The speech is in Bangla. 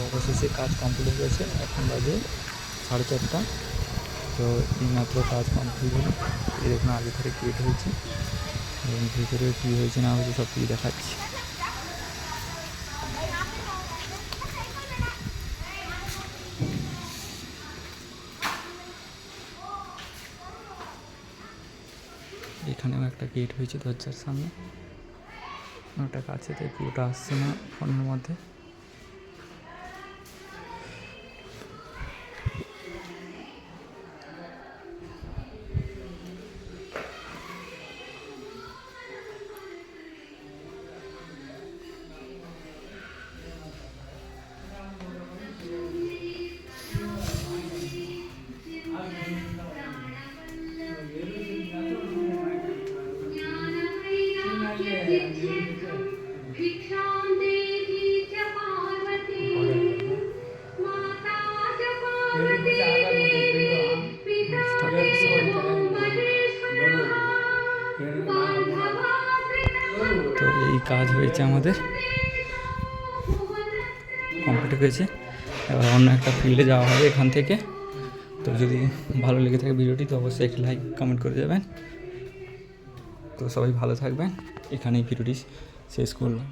অবশেষে কাজ কমপ্লিট হয়ে গেছে, এখন বাজে 4:30। তো এইমাত্র কাজ কমপ্লিট হলো। এই দেখুন আগে থেকে গেট হয়েছে এবং ভিতরে কী হয়েছে না হয়েছে সব কিছু দেখাচ্ছি। এখানেও একটা গেট হয়েছে দরজার সামনে, ওটা কাছে তাই পুরোটা আসছে না ফোনের মধ্যে। তো এই কাজ হয়েছে আমাদের, কমপ্লিট হয়েছে। এবার অন্য একটা ফিল্ডে যাওয়া হবে এখান থেকে। তো যদি ভালো লেগে থাকে ভিডিওটি তো অবশ্যই একটি লাইক কমেন্ট করে দেবেন। তো সবাই ভালো থাকবেন, এখানেই ভিডিওটি শেষ করলাম।